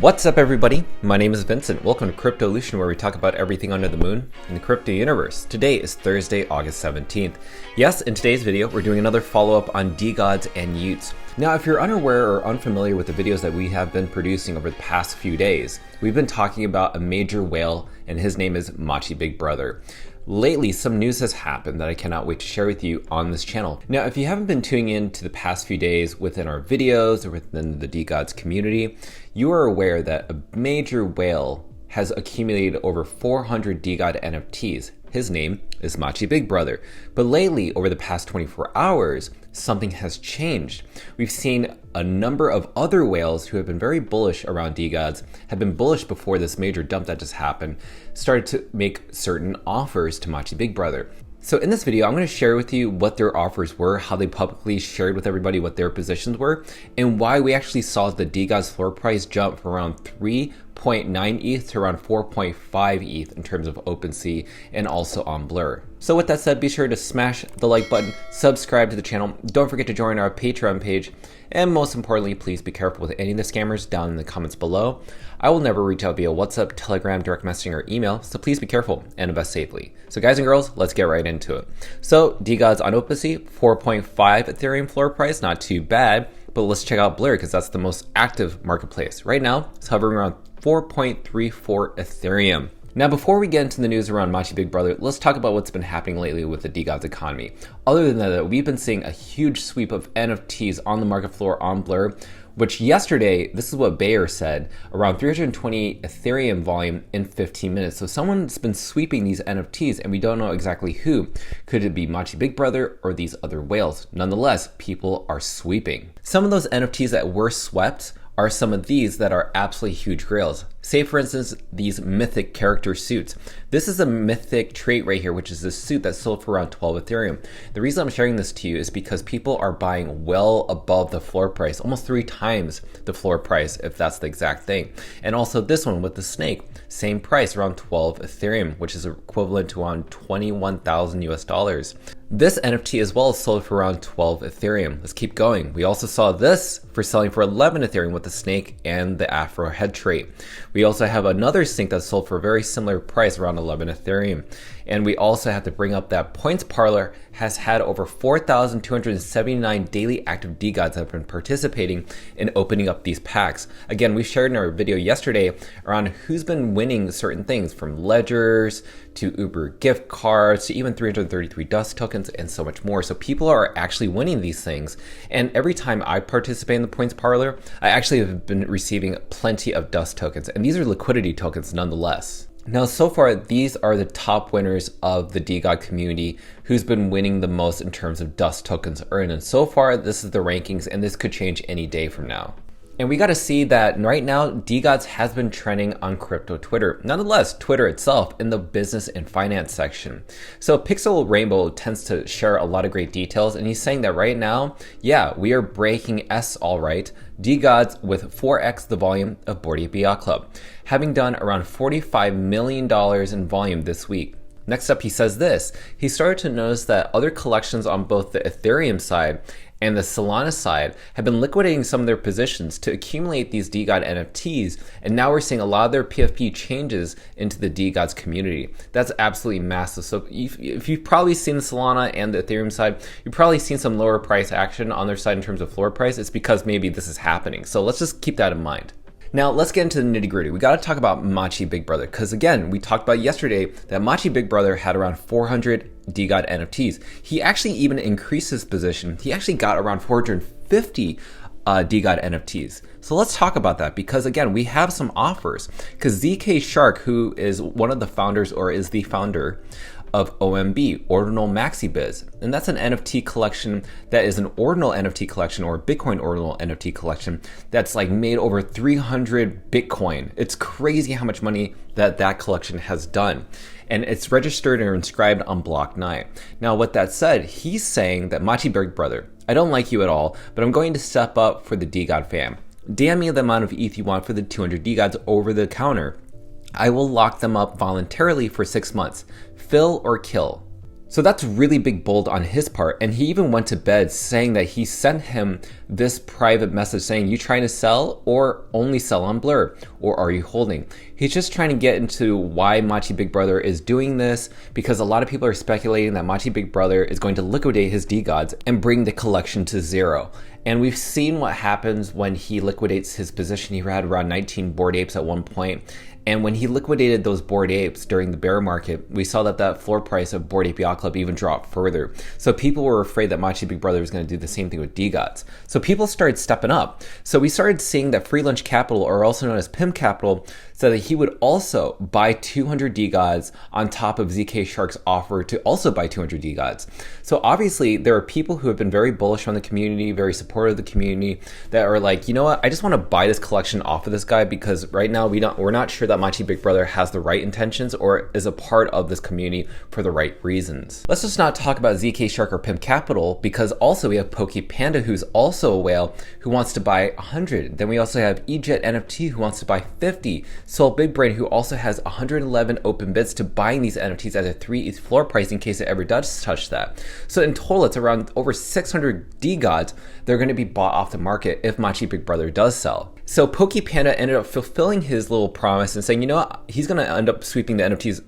What's up everybody? My name is Vincent. Welcome to Cryptolution, where we talk about everything under the moon in the crypto universe. Today is Thursday, August 17th. Yes, in today's video, we're doing another follow-up on DeGods and Utes. Now, if you're unaware or unfamiliar with the videos that we have been producing over the past few days, we've been talking about a major whale, and his name is Machi Big Brother. Lately, some news has happened that I cannot wait to share with you on this channel. Now, if you haven't been tuning in to the past few days within our videos or within the DeGods community, you are aware that a major whale has accumulated over 400 DeGod NFTs. His name is Machi Big Brother. But lately, over the past 24 hours, something has changed. We've seen a number of other whales who have been very bullish around DeGods, have been bullish before this major dump that just happened, started to make certain offers to Machi Big Brother. So in this video, I'm going to share with you what their offers were, how they publicly shared with everybody what their positions were, and why we actually saw the DeGods floor price jump from around 3.9 ETH to around 4.5 ETH in terms of OpenSea and also on Blur. So with that said, be sure to smash the like button, subscribe to the channel, don't forget to join our Patreon page, and most importantly, please be careful with any of the scammers down in the comments below. I will never reach out via WhatsApp, Telegram, direct messaging, or email, so please be careful and invest safely. So guys and girls, let's get right into it. So DeGods on OpenSea, 4.5 Ethereum floor price, not too bad, but let's check out Blur because that's the most active marketplace. Right now, it's hovering around 4.34 Ethereum. Now, before we get into the news around Machi Big Brother, let's talk about what's been happening lately with the DeGods economy. Other than that, we've been seeing a huge sweep of NFTs on the market floor on Blur, which yesterday, this is what Bayer said, around 320 Ethereum volume in 15 minutes. So someone's been sweeping these NFTs and we don't know exactly who. Could it be Machi Big Brother or these other whales? Nonetheless, people are sweeping. Some of those NFTs that were swept are some of these that are absolutely huge grails. Say for instance, these mythic character suits. This is a mythic trait right here, which is this suit that sold for around 12 Ethereum. The reason I'm sharing this to you is because people are buying well above the floor price, almost 3 times the floor price, if that's the exact thing. And also this one with the snake, same price, around 12 Ethereum, which is equivalent to around 21,000 US dollars. This NFT as well sold for around 12 Ethereum. Let's keep going. We also saw this for selling for 11 Ethereum with the snake and the Afro head trait. We also have another snake that sold for a very similar price, around 11 Ethereum. And we also have to bring up that Points Parlor has had over 4,279 daily active DeGods that have been participating in opening up these packs. Again, we shared in our video yesterday around who's been winning certain things, from ledgers to Uber gift cards to even 333 dust tokens and so much more. So people are actually winning these things. And every time I participate in the Points Parlor, I actually have been receiving plenty of dust tokens. And these are liquidity tokens nonetheless. Now, so far, these are the top winners of the DeGod community who's been winning the most in terms of dust tokens earned. And so far, this is the rankings, and this could change any day from now. And we got to see that right now, DeGods has been trending on crypto Twitter. Nonetheless, Twitter itself in the business and finance section. So Pixel Rainbow tends to share a lot of great details, and he's saying that right now, yeah, we are breaking S all right. DeGods with 4x the volume of Bored Ape Yacht Club, having done around $45 million in volume this week. Next up, he says this. He started to notice that other collections on both the Ethereum side and the Solana side have been liquidating some of their positions to accumulate these DeGod NFTs, and now we're seeing a lot of their PFP changes into the DeGods community. That's absolutely massive. So if you've probably seen the Solana and the Ethereum side, you've probably seen some lower price action on their side in terms of floor price. It's because maybe this is happening. So let's just keep that in mind. Now, let's get into the nitty gritty. We got to talk about Machi Big Brother because, again, we talked about yesterday that Machi Big Brother had around 400 DeGod NFTs. He actually even increased his position. He actually got around 450 DeGod NFTs. So let's talk about that because, again, we have some offers because ZK Shark, who is one of the founders or is the founder of OMB, Ordinal Maxi Biz. And that's an NFT collection that is an ordinal NFT collection or a Bitcoin ordinal NFT collection that's like made over 300 Bitcoin. It's crazy how much money that collection has done. And it's registered or inscribed on Block 9. Now, with that said, he's saying that Machi Big Brother, I don't like you at all, but I'm going to step up for the DeGod fam. DM me the amount of ETH you want for the 200 DeGods over the counter. I will lock them up voluntarily for 6 months. Fill or kill. So that's really big bold on his part. And he even went to bed saying that he sent him this private message saying, you trying to sell or only sell on Blur? Or are you holding? He's just trying to get into why Machi Big Brother is doing this, because a lot of people are speculating that Machi Big Brother is going to liquidate his DeGods and bring the collection to zero. And we've seen what happens when he liquidates his position. He had around 19 Bored Apes at one point. And when he liquidated those Bored Apes during the bear market, we saw that that floor price of Bored Ape Yacht Club even dropped further. So people were afraid that Machi Big Brother was going to do the same thing with DeGods. So people started stepping up. So we started seeing that Free Lunch Capital, or also known as Pim Capital, said that he would also buy 200 DeGods on top of ZK Shark's offer to also buy 200 DeGods. So obviously there are people who have been very bullish on the community, very supportive of the community, that are like, you know what, I just want to buy this collection off of this guy, because right now we're not sure that Machi Big Brother has the right intentions or is a part of this community for the right reasons. Let's just not talk about ZK Shark or Pimp Capital, because also we have Poke Panda, who's also a whale, who wants to buy 100. Then we also have EJet NFT, who wants to buy 50. Soul Big Brain, who also has 111 open bids to buying these NFTs at a 3 ETH floor price in case it ever does touch that. So in total, it's around over 600 DeGods that are going to be bought off the market if Machi Big Brother does sell. So Poke Panda ended up fulfilling his little promise and saying, you know what, he's going to end up sweeping the NFTs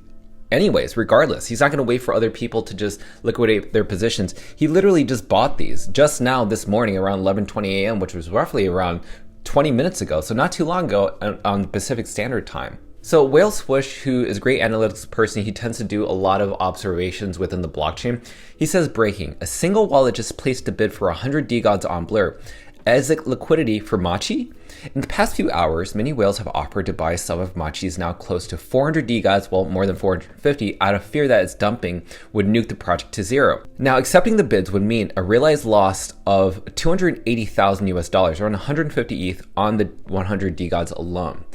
anyways, regardless. He's not going to wait for other people to just liquidate their positions. He literally just bought these just now this morning around 11:20 a.m., which was roughly around 20 minutes ago, so not too long ago on Pacific Standard Time. So Whale Swoosh, who is a great analytics person, he tends to do a lot of observations within the blockchain. He says, breaking, a single wallet just placed a bid for 100 DeGods on Blur. As liquidity for Machi? In the past few hours, many whales have offered to buy some of Machi's now close to 400 DeGods, well, more than 450, out of fear that its dumping would nuke the project to zero. Now, accepting the bids would mean a realized loss of 280,000 US dollars, around 150 ETH on the 100 DeGods alone.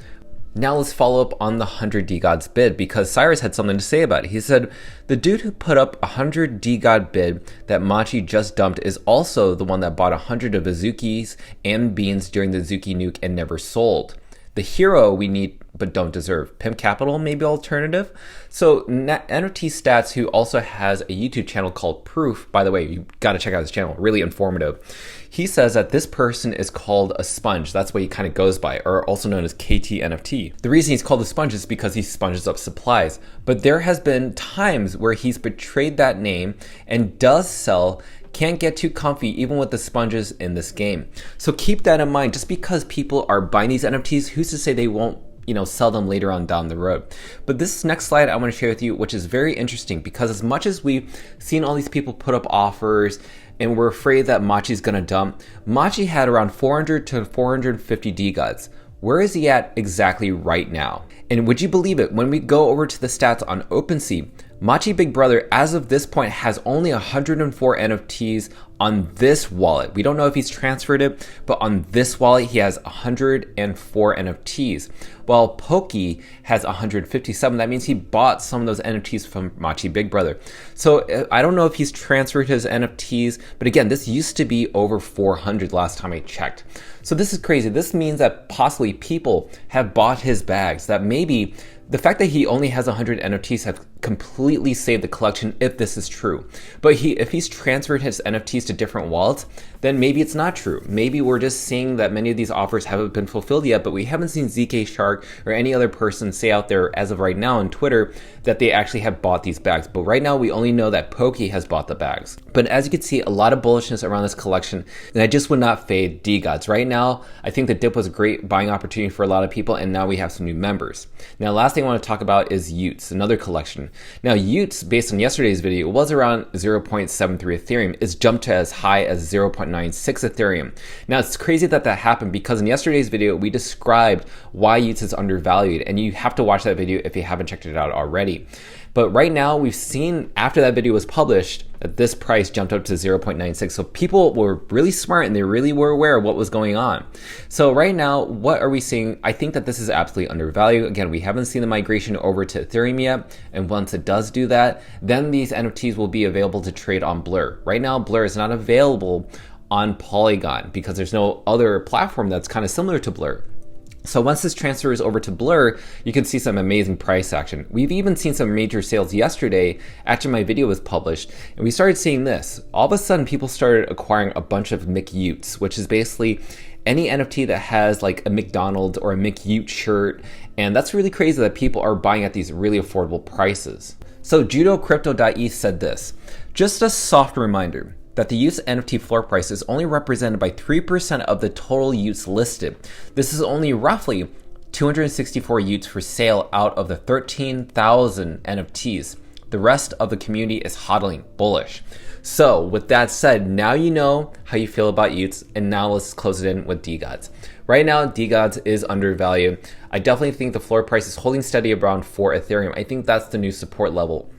Now let's follow up on the 100 DeGods bid, because Cyrus had something to say about it. He said, the dude who put up 100 DeGod bid that Machi just dumped is also the one that bought 100 of Azukis and Beans during the Zuki nuke and never sold. The hero we need but don't deserve. Pimp Capital, maybe alternative? So NFT Stats, who also has a YouTube channel called Proof, by the way, you got to check out his channel, really informative. He says that this person is called a sponge. That's what he kind of goes by, or also known as KT NFT. The reason he's called a sponge is because he sponges up supplies. But there has been times where he's betrayed that name and does sell. Can't get too comfy even with the sponges in this game. So keep that in mind. Just because people are buying these NFTs, who's to say they won't, sell them later on down the road? But this next slide I want to share with you, which is very interesting, because as much as we've seen all these people put up offers and we're afraid that Machi's gonna dump, Machi had around 400 to 450 DeGods. Where is he at exactly right now? And would you believe it, when we go over to the stats on OpenSea, Machi Big Brother, as of this point, has only 104 NFTs on this wallet. We don't know if he's transferred it, but on this wallet, he has 104 NFTs. While Pokey has 157. That means he bought some of those NFTs from Machi Big Brother. So I don't know if he's transferred his NFTs, but again, this used to be over 400 last time I checked. So this is crazy. This means that possibly people have bought his bags, that maybe the fact that he only has 100 NFTs have completely saved the collection if this is true. But if he's transferred his NFTs to different wallets, then maybe it's not true. Maybe we're just seeing that many of these offers haven't been fulfilled yet, but we haven't seen ZK Shark or any other person say out there as of right now on Twitter that they actually have bought these bags. But right now we only know that Pokey has bought the bags. But as you can see, a lot of bullishness around this collection, and I just would not fade DeGods. Right now, I think the dip was a great buying opportunity for a lot of people, and now we have some new members. Now, last thing I want to talk about is Utes, another collection. Now, Utes, based on yesterday's video, was around 0.73 Ethereum. It's jumped to as high as 0.96 Ethereum. Now, it's crazy that that happened because in yesterday's video, we described why Utes is undervalued, and you have to watch that video if you haven't checked it out already. But right now, we've seen after that video was published that this price jumped up to 0.96. So people were really smart and they really were aware of what was going on. So right now, what are we seeing? I think that this is absolutely undervalued. Again, we haven't seen the migration over to Ethereum yet. And once it does do that, then these NFTs will be available to trade on Blur. Right now, Blur is not available on Polygon because there's no other platform that's kind of similar to Blur. So once this transfers over to Blur, you can see some amazing price action. We've even seen some major sales yesterday after my video was published, and we started seeing this. All of a sudden, people started acquiring a bunch of McUtes, which is basically any NFT that has like a McDonald's or a McUte shirt, and that's really crazy that people are buying at these really affordable prices. So judocrypto.eth said this: just a soft reminder that the UT's NFT floor price is only represented by 3% of the total UTs listed. This is only roughly 264 UTs for sale out of the 13,000 NFTs. The rest of the community is hodling, bullish. So with that said, now you know how you feel about UTs, and now let's close it in with DeGods. Right now, DeGods is undervalued. I definitely think the floor price is holding steady around 4 Ethereum. I think that's the new support level.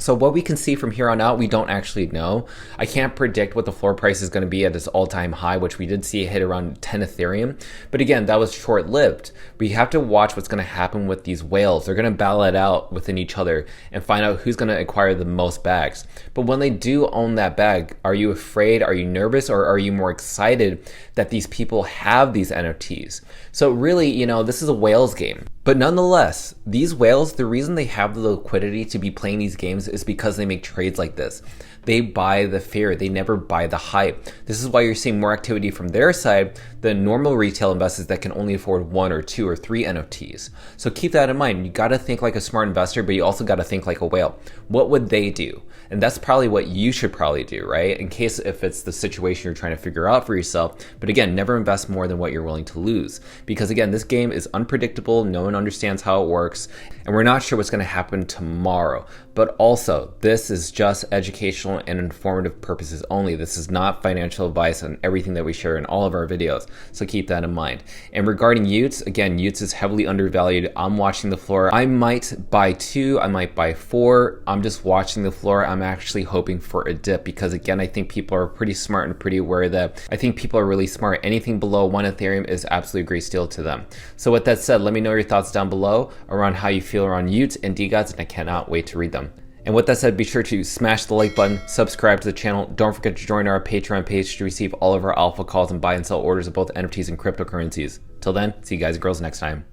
So what we can see from here on out, we don't actually know. I can't predict what the floor price is going to be at its all-time high, which we did see hit around 10 Ethereum. But again, that was short-lived. We have to watch what's going to happen with these whales. They're going to battle it out within each other and find out who's going to acquire the most bags. But when they do own that bag, are you afraid? Are you nervous? Or are you more excited that these people have these NFTs? So really, you know, this is a whales game. But nonetheless, these whales, the reason they have the liquidity to be playing these games is because they make trades like this. They buy the fear, they never buy the hype. This is why you're seeing more activity from their side than normal retail investors that can only afford 1 or 2 or 3 NFTs. So keep that in mind. You gotta think like a smart investor, but you also gotta think like a whale. What would they do? And that's probably what you should probably do, right? In case if it's the situation you're trying to figure out for yourself. But again, never invest more than what you're willing to lose. Because again, this game is unpredictable. No one understands how it works. And we're not sure what's gonna happen tomorrow. But also, this is just educational and informative purposes only. This is not financial advice on everything that we share in all of our videos. So keep that in mind. And regarding UTs, again, UTs is heavily undervalued. I'm watching the floor. I might buy 2, I might buy 4. I'm just watching the floor. I'm actually hoping for a dip because again, I think people are pretty smart and pretty aware that I think people are really smart. Anything below 1 Ethereum is absolutely a great steal to them. So with that said, let me know your thoughts down below around how you feel around UTs and DeGods, and I cannot wait to read them. And with that said, be sure to smash the like button, subscribe to the channel. Don't forget to join our Patreon page to receive all of our alpha calls and buy and sell orders of both NFTs and cryptocurrencies. Till then, see you guys and girls next time.